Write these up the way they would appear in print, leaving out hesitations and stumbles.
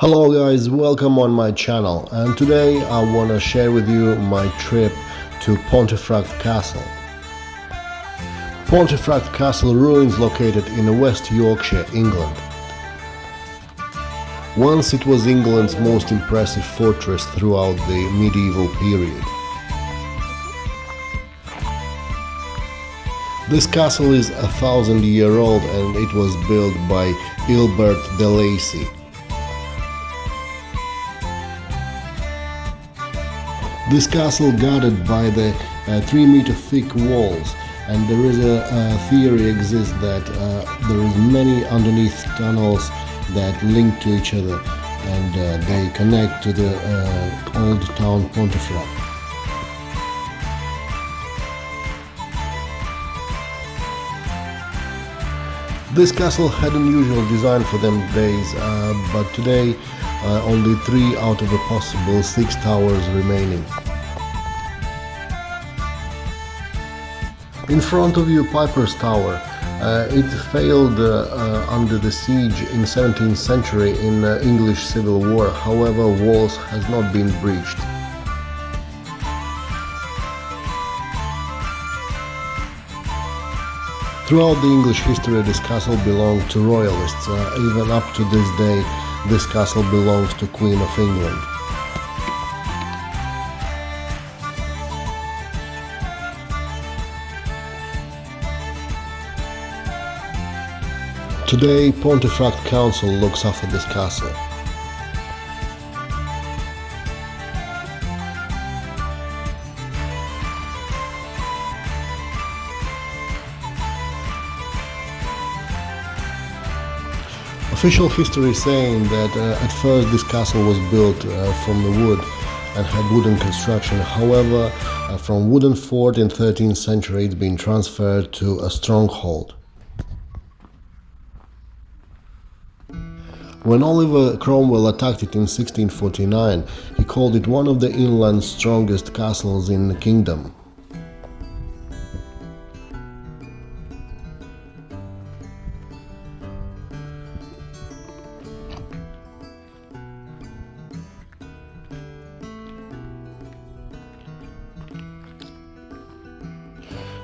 Hello guys, welcome on my channel, and today I want to share with you my trip to Pontefract Castle. Pontefract Castle ruins located in West Yorkshire, England. Once it was England's most impressive fortress throughout the medieval period. This castle is 1,000-year-old and it was built by Ilbert de Lacy. This castle guarded by the 3-meter thick walls, and there is a theory exists that there is many underneath tunnels that link to each other, and they connect to the old town Pontefract. This castle had an unusual design for them days, but today only 3 out of the possible 6 towers remaining. In front of you, Piper's Tower. It failed under the siege in 17th century in English Civil War. However, walls has not been breached. Throughout the English history, this castle belonged to royalists. Even up to this day, this castle belongs to Queen of England. Today, Pontefract Council looks after this castle. Official history is saying that at first this castle was built from the wood and had wooden construction. However, from wooden fort in 13th century it's been transferred to a stronghold. When Oliver Cromwell attacked it in 1649, he called it one of the inland's strongest castles in the kingdom.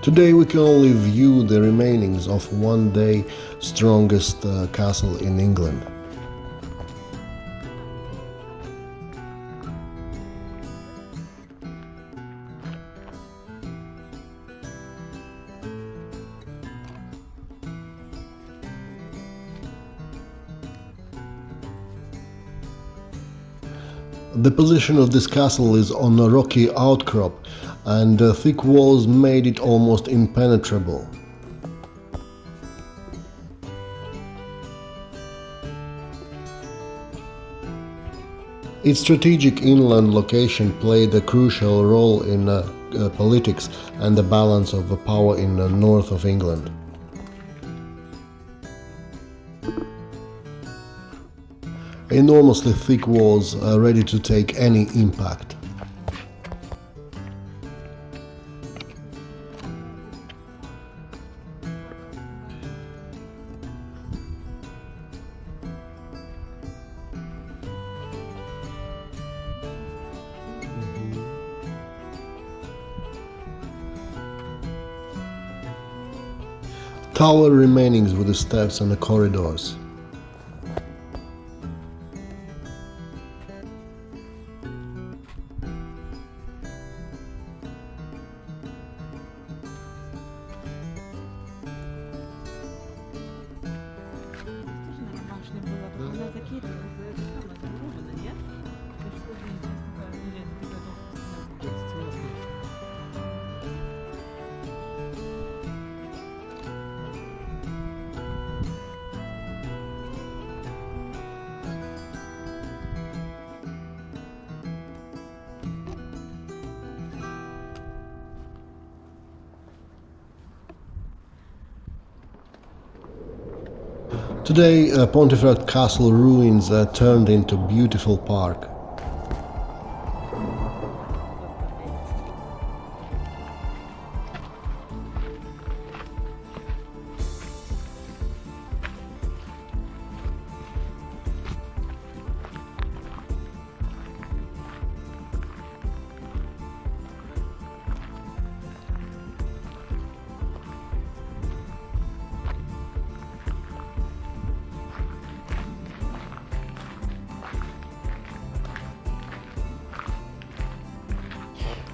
Today we can only view the remainings of one day strongest castle in England. The position of this castle is on a rocky outcrop, and thick walls made it almost impenetrable. Its strategic inland location played a crucial role in politics and the balance of power in the north of England. Enormously thick walls ready to take any impact. Tower remainings with the steps and the corridors. Today, Pontefract Castle ruins turned into a beautiful park.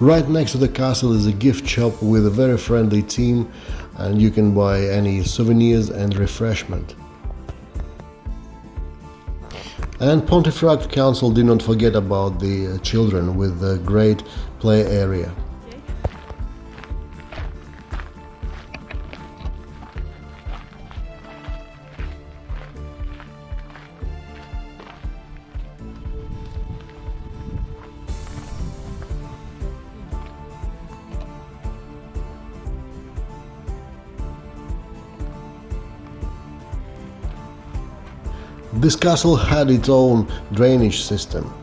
Right next to the castle is a gift shop with a very friendly team, and you can buy any souvenirs and refreshment. And Pontefract Council did not forget about the children with a great play area. This castle had its own drainage system.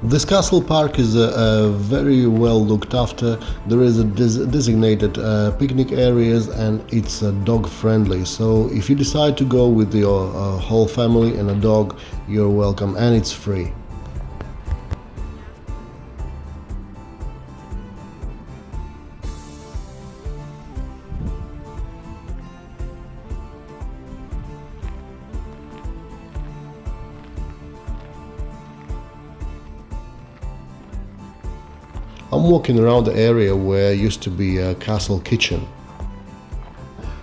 This castle park is very well looked after. There is a designated picnic areas, and it's dog friendly. So if you decide to go with your whole family and a dog, you're welcome, and it's free. I'm walking around the area where used to be a castle kitchen.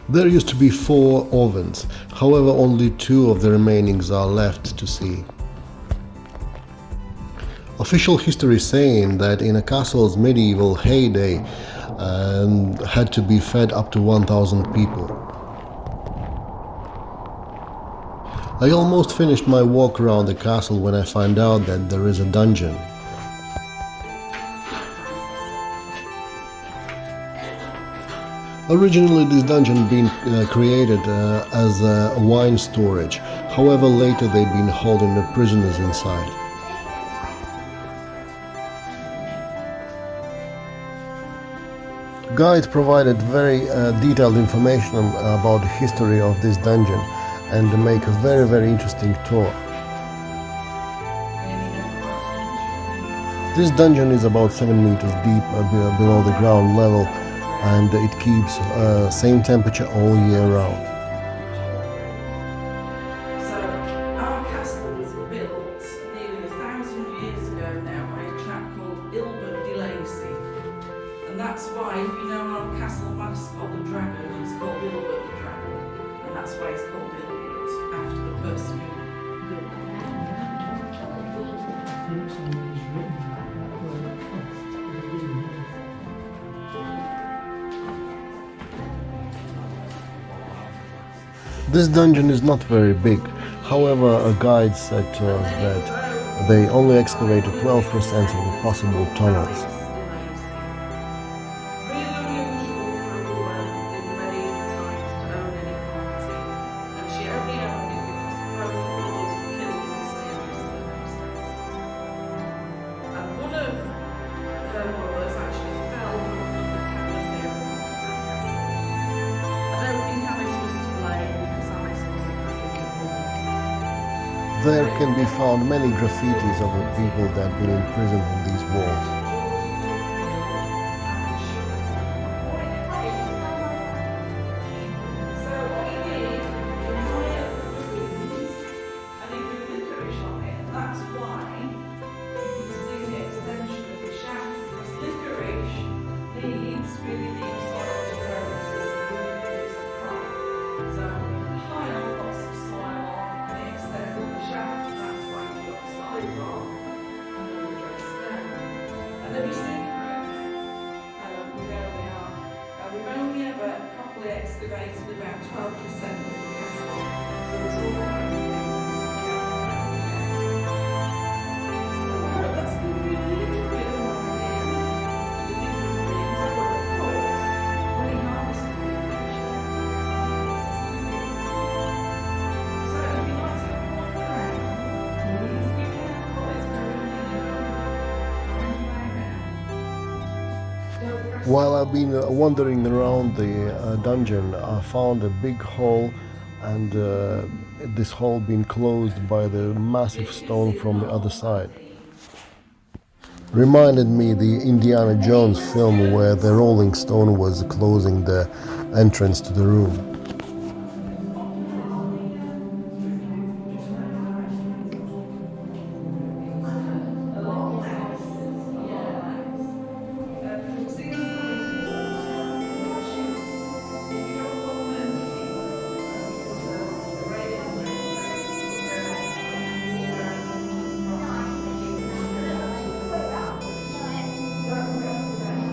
There used to be 4 ovens, however only 2 of the remainings are left to see. Official history saying that in a castle's medieval heyday had to be fed up to 1,000 people. I almost finished my walk around the castle when I find out that there is a dungeon. Originally this dungeon been created as a wine storage, however later they've been holding the prisoners inside. Guide provided very detailed information about the history of this dungeon and make a very interesting tour. This dungeon is about 7 meters deep below the ground level, and it keeps same temperature all year round. So our castle was built nearly 1,000 years ago now by a chap called de Lacy, and that's why, you know, our castle mascot, the dragon, is called Ilbert the dragon, and that's why it's called Ilbert, after the person who built This dungeon is not very big, however a guide said to us that they only excavated 12% of the possible tunnels. There can be found many graffitis of the people that have been imprisoned in these walls. Excavated about 12% of the castle, so there's all kinds of things. That's given you a little bit of an idea While I've been wandering around the dungeon, I found a big hole, and this hole been closed by the massive stone from the other side. Reminded me the Indiana Jones film where the Rolling Stone was closing the entrance to the room.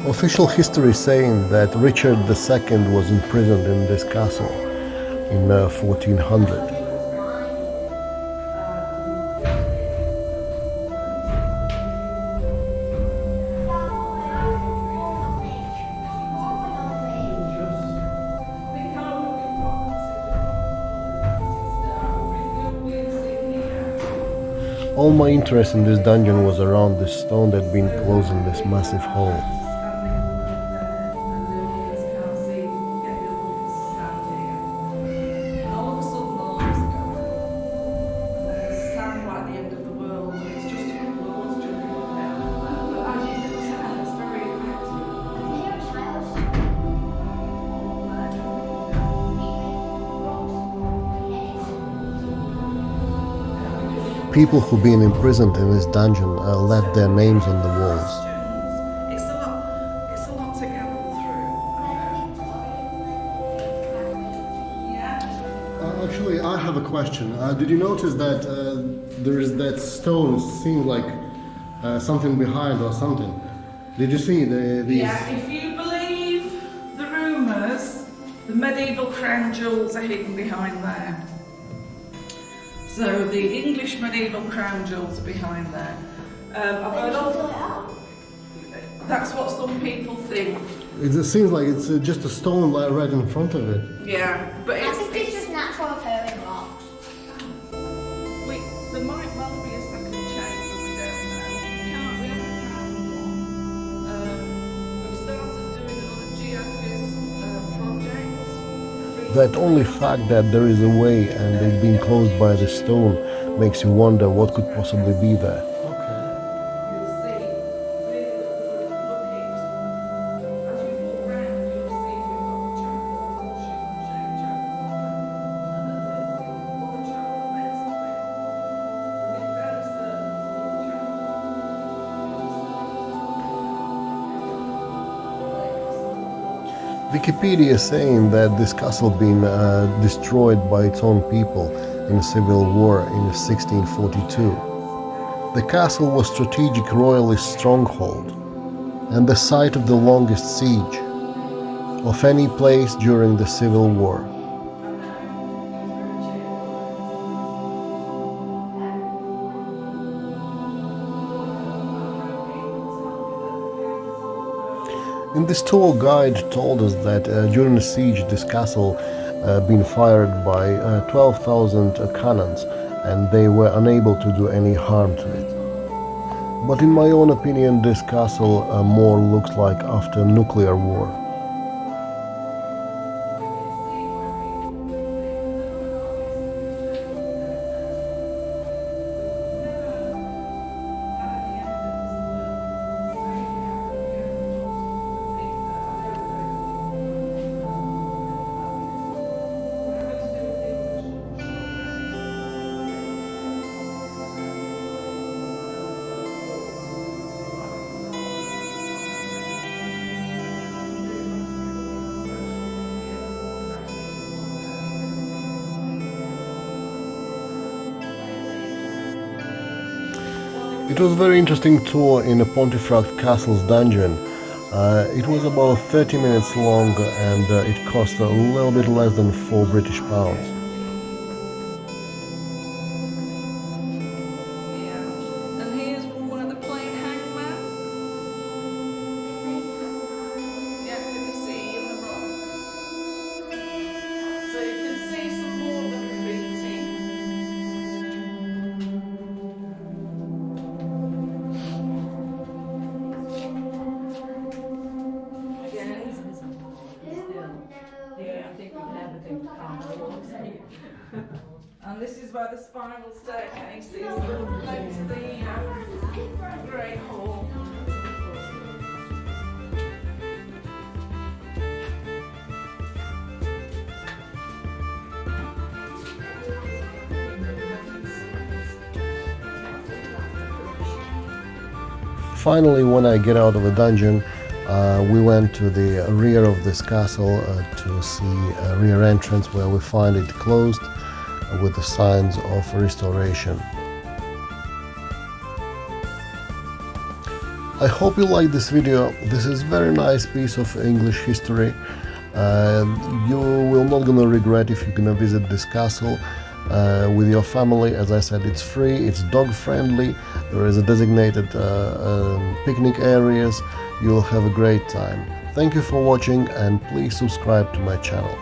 Official history saying that Richard II was imprisoned in this castle in 1400. All my interest in this dungeon was around this stone that had been closing this massive hole. People who've been imprisoned in this dungeon left their names on the walls. It's a lot to gamble through. Actually, I have a question. Did you notice that there is that stone? Seems like something behind or something. Did you see these? Yeah, if you believe the rumours, the medieval crown jewels are hidden behind there. So the English medieval crown jewels are behind there. I've heard that's what some people think. It seems like it's just a stone right in front of it. Yeah, but I think it's just natural occurring rocks. There might well be a second chain, but we don't know. We haven't found one. We've started doing another geophys project. That only fact that there is a way and they've been closed by the stone makes you wonder what could possibly be there. Wikipedia is saying that this castle been destroyed by its own people in a civil war in 1642. The castle was a strategic royalist stronghold and the site of the longest siege of any place during the Civil War. In this tour, guide told us that during the siege this castle been fired by 12,000 cannons and they were unable to do any harm to it. But in my own opinion this castle more looks like after a nuclear war. It was a very interesting tour in a Pontefract castle's dungeon. It was about 30 minutes long and it cost a little bit less than £4 British. And here's one of the plain hangman. Yeah, can you see in the rock? So you can see some more of the graffiti. And this is where the spiral staircase is that leads to the Great Hall. Finally, when I get out of the dungeon, we went to the rear of this castle to see a rear entrance where we find it closed with the signs of restoration. I hope you like this video. This is a very nice piece of English history. You will not gonna regret if you're gonna visit this castle with your family. As I said, it's free, it's dog friendly, there is a designated picnic areas. You'll have a great time. Thank you for watching and please subscribe to my channel.